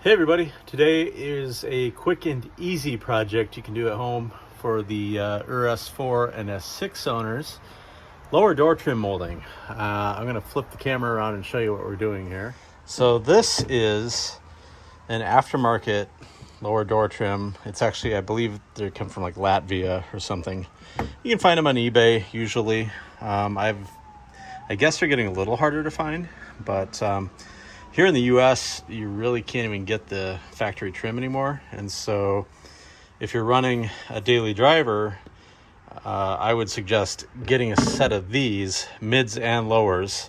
Hey everybody, today is a quick and easy project you can do at home for the UrS4 and S6 owners. Lower door trim molding. I'm going to flip the camera around and show you what we're doing here. So this is an aftermarket lower door trim. It's actually, I believe they come from like Latvia or something. You can find them on eBay usually. I guess they're getting a little harder to find, but here in the US, you really can't even get the factory trim anymore. And so if you're running a daily driver, I would suggest getting a set of these mids and lowers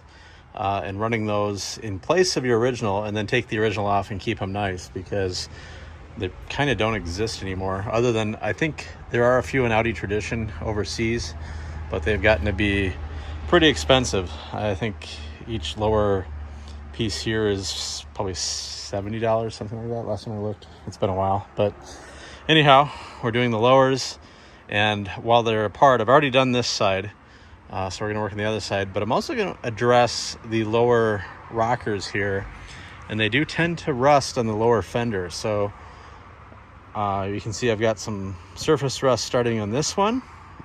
and running those in place of your original, and then take the original off and keep them nice, because they kind of don't exist anymore. Other than, I think there are a few in Audi Tradition overseas, but they've gotten to be pretty expensive. I think each lower piece here is probably $70, something like that. Last time I looked, it's been a while. But anyhow, we're doing the lowers, and while they're apart, I've already done this side, so we're going to work on the other side. But I'm also going to address the lower rockers here, and they do tend to rust on the lower fender. So you can see I've got some surface rust starting on this one,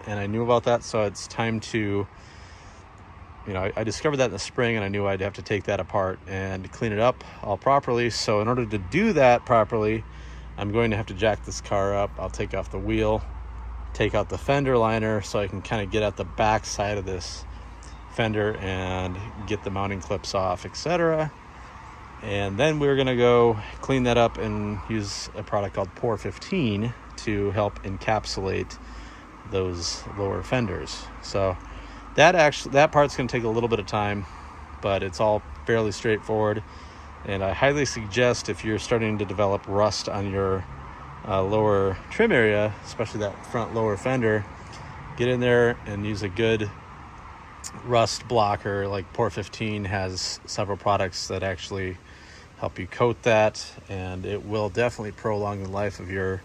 and I knew about that, so it's time to, I discovered that in the spring, and I knew I'd have to take that apart and clean it up all properly. So in order to do that properly, I'm going to have to jack this car up. I'll take off the wheel, take out the fender liner, so I can kind of get at the back side of this fender and get the mounting clips off, etc. And then we're going to go clean that up and use a product called Pore 15 to help encapsulate those lower fenders. So that part's going to take a little bit of time, but it's all fairly straightforward. And I highly suggest, if you're starting to develop rust on your lower trim area, especially that front lower fender, get in there and use a good rust blocker. Like Pore 15 has several products that actually help you coat that, and it will definitely prolong the life of your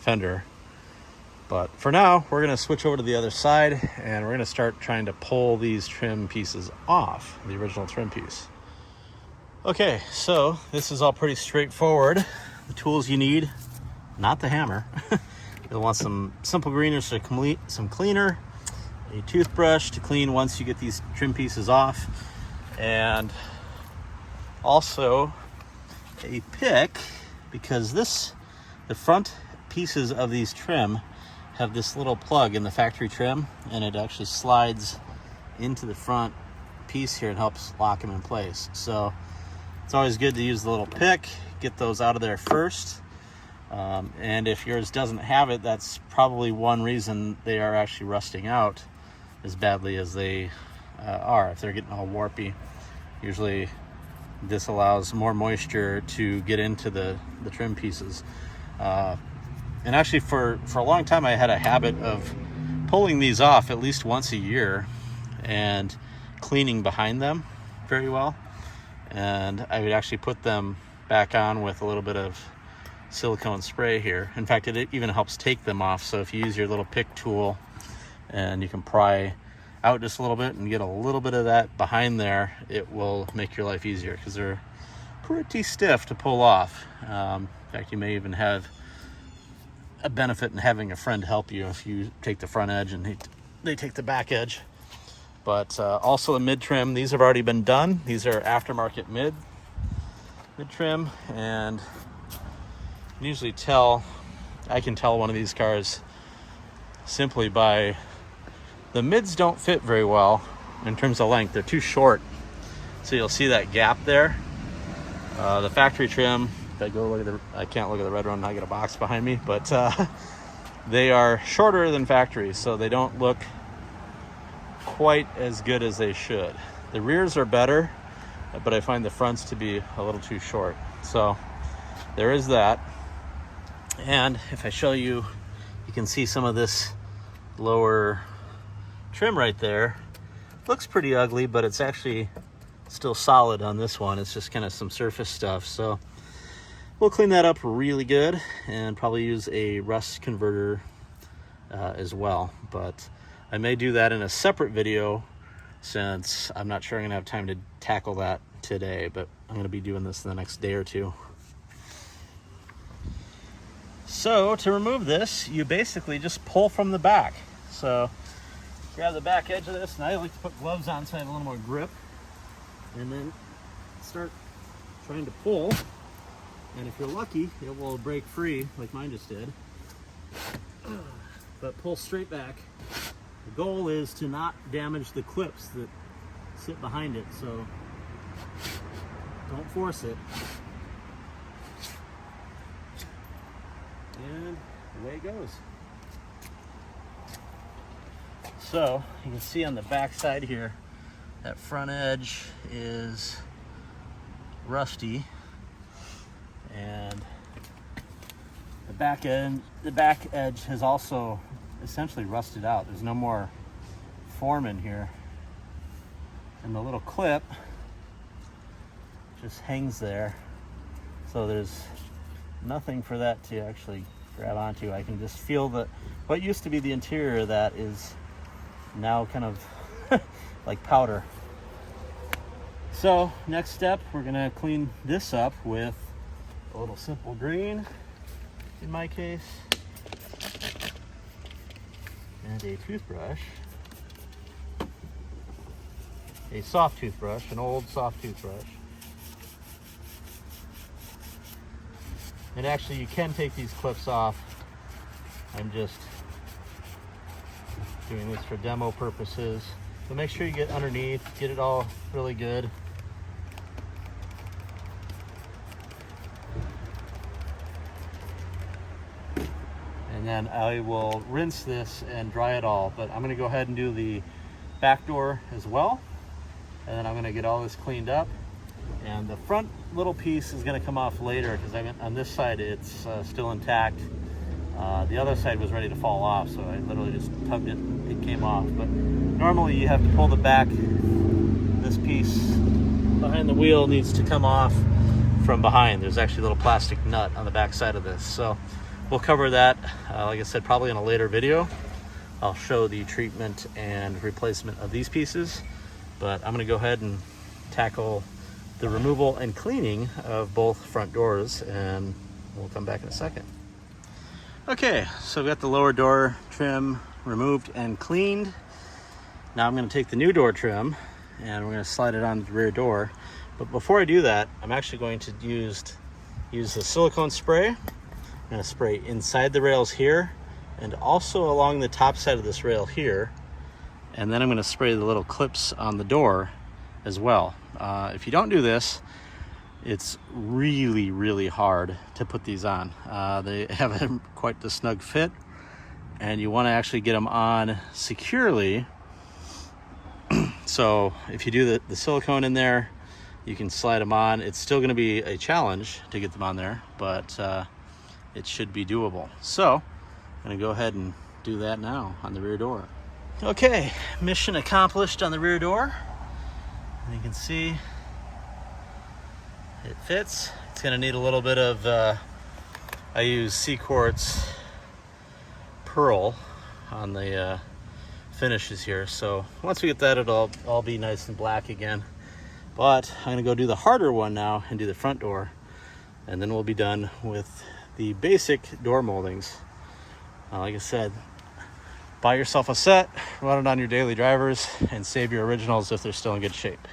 fender. But for now, we're going to switch over to the other side, and we're going to start trying to pull these trim pieces off, the original trim piece. Okay, so this is all pretty straightforward. The tools you need, not the hammer. You'll want some simple greeners to complete some cleaner, a toothbrush to clean once you get these trim pieces off, and also a pick, because the front pieces of these trim have this little plug in the factory trim, and it actually slides into the front piece here and helps lock them in place. So it's always good to use the little pick, get those out of there first. And if yours doesn't have it, that's probably one reason they are actually rusting out as badly as they are. If they're getting all warpy, usually this allows more moisture to get into the trim pieces. And actually for a long time, I had a habit of pulling these off at least once a year and cleaning behind them very well. And I would actually put them back on with a little bit of silicone spray here. In fact, it even helps take them off. So if you use your little pick tool, and you can pry out just a little bit and get a little bit of that behind there, it will make your life easier, because they're pretty stiff to pull off. In fact, you may even have a benefit in having a friend help you if you take the front edge and they take the back edge. But also the mid trim, these have already been done. These are aftermarket mid trim, and you usually I can tell one of these cars simply by the mids don't fit very well in terms of length. They're too short, so you'll see that gap there. The factory trim, if I go look at I can't look at the red one, I got a box behind me, but they are shorter than factory, so they don't look quite as good as they should. The rears are better, but I find the fronts to be a little too short. So there is that. And if I show you, you can see some of this lower trim right there. Looks pretty ugly, but it's actually still solid on this one. It's just kind of some surface stuff. So we'll clean that up really good and probably use a rust converter as well. But I may do that in a separate video, since I'm not sure I'm gonna have time to tackle that today, but I'm gonna be doing this in the next day or two. So to remove this, you basically just pull from the back. So grab the back edge of this, and I like to put gloves on so I have a little more grip, and then start trying to pull, and if you're lucky it will break free like mine just did. But pull straight back. The goal is to not damage the clips that sit behind it, so don't force it. And away it goes. So you can see on the back side here, that front edge is rusty, and the back edge has also essentially rusted out. There's no more form in here, and the little clip just hangs there, so there's nothing for that to actually grab onto. I can just feel that what used to be the interior of that is now kind of like powder. So next step, we're gonna clean this up with a little simple green in my case, and a toothbrush, a soft toothbrush, an old soft toothbrush. And actually you can take these clips off. I'm just doing this for demo purposes. So make sure you get underneath, get it all really good. And then I will rinse this and dry it all, but I'm gonna go ahead and do the back door as well. And then I'm gonna get all this cleaned up. And the front little piece is gonna come off later because on this side it's still intact. The other side was ready to fall off, so I literally just tugged it and it came off. But normally you have to pull the back. This piece behind the wheel needs to come off from behind. There's actually a little plastic nut on the back side of this. So we'll cover that, like I said, probably in a later video. I'll show the treatment and replacement of these pieces, but I'm gonna go ahead and tackle the removal and cleaning of both front doors, and we'll come back in a second. Okay, so I've got the lower door trim removed and cleaned. Now I'm gonna take the new door trim and we're gonna slide it on the rear door. But before I do that, I'm actually going to use the silicone spray. I'm gonna spray inside the rails here and also along the top side of this rail here. And then I'm gonna spray the little clips on the door as well. If you don't do this, it's really, really hard to put these on. They have quite the snug fit, and you want to actually get them on securely. So if you do the silicone in there, you can slide them on. It's still going to be a challenge to get them on there, but it should be doable. So I'm going to go ahead and do that now on the rear door. Okay, mission accomplished on the rear door. And you can see it fits. It's going to need a little bit of, I use C-Quartz pearl on the finishes here. So once we get that, it'll all be nice and black again. But I'm going to go do the harder one now and do the front door. And then we'll be done with the basic door moldings. Like I said, buy yourself a set, run it on your daily drivers, and save your originals if they're still in good shape.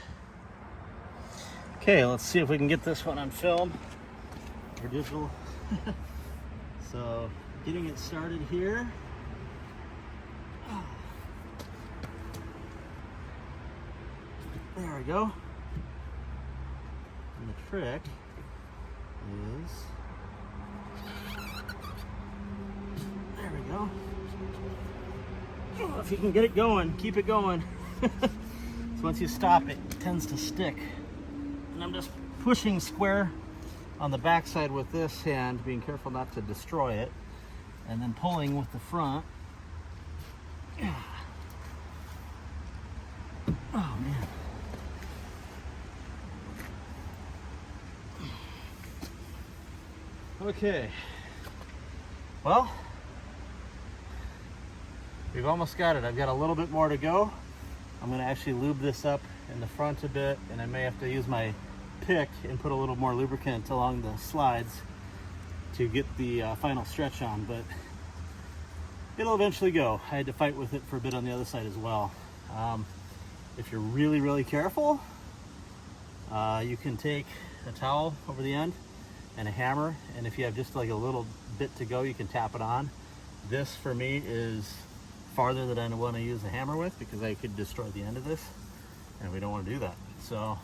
Okay, let's see if we can get this one on film or digital. So, getting it started here. There we go. And the trick is, there we go. Oh, if you can get it going, keep it going. So once you stop, it tends to stick. And I'm just pushing square on the back side with this hand, being careful not to destroy it, and then pulling with the front. Oh man. Okay. Well, we've almost got it. I've got a little bit more to go. I'm going to actually lube this up in the front a bit, and I may have to use my pick and put a little more lubricant along the slides to get the final stretch on, but it'll eventually go. I had to fight with it for a bit on the other side as well. If you're really careful, you can take a towel over the end and a hammer, and if you have just like a little bit to go, you can tap it on. This for me is farther than I want to use the hammer with, because I could destroy the end of this, and we don't want to do that. So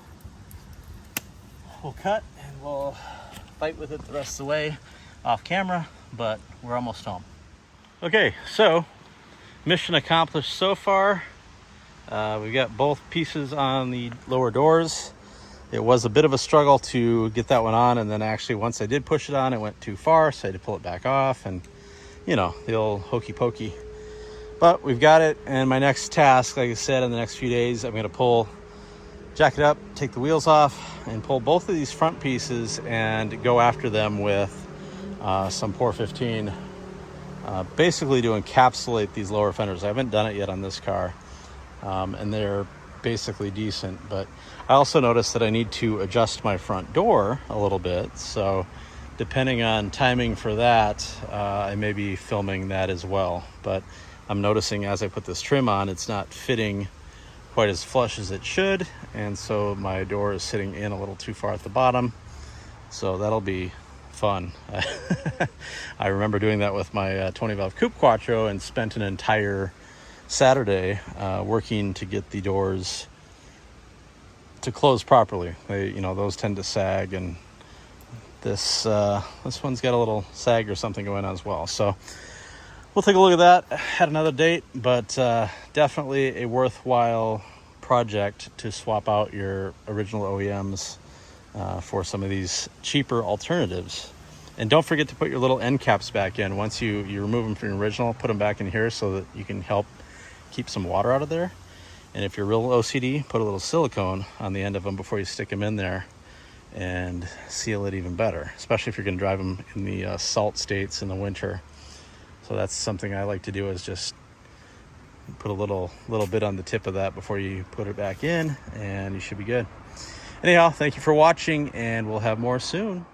we'll cut and we'll fight with it the rest of the way off camera, but we're almost home. Okay, so mission accomplished so far. We've got both pieces on the lower doors. It was a bit of a struggle to get that one on, and then actually once I did push it on, it went too far, so I had to pull it back off, and you know, the old hokey pokey. But we've got it, and my next task, like I said, in the next few days, I'm gonna jack it up, take the wheels off, and pull both of these front pieces and go after them with some Pour 15, basically to encapsulate these lower fenders. I haven't done it yet on this car, and they're basically decent, but I also noticed that I need to adjust my front door a little bit, so depending on timing for that, I may be filming that as well. But I'm noticing as I put this trim on, it's not fitting quite as flush as it should, and so my door is sitting in a little too far at the bottom, so that'll be fun. I remember doing that with my 20 valve Coupe Quattro, and spent an entire Saturday working to get the doors to close properly. They, you know, those tend to sag, and this one's got a little sag or something going on as well. So we'll take a look at that at another date, but definitely a worthwhile project to swap out your original OEMs for some of these cheaper alternatives. And don't forget to put your little end caps back in. Once you remove them from your original, put them back in here so that you can help keep some water out of there. And if you're real OCD, put a little silicone on the end of them before you stick them in there, and seal it even better, especially if you're going to drive them in the salt states in the winter. So that's something I like to do, is just put a little bit on the tip of that before you put it back in, and you should be good. Anyhow, thank you for watching, and we'll have more soon.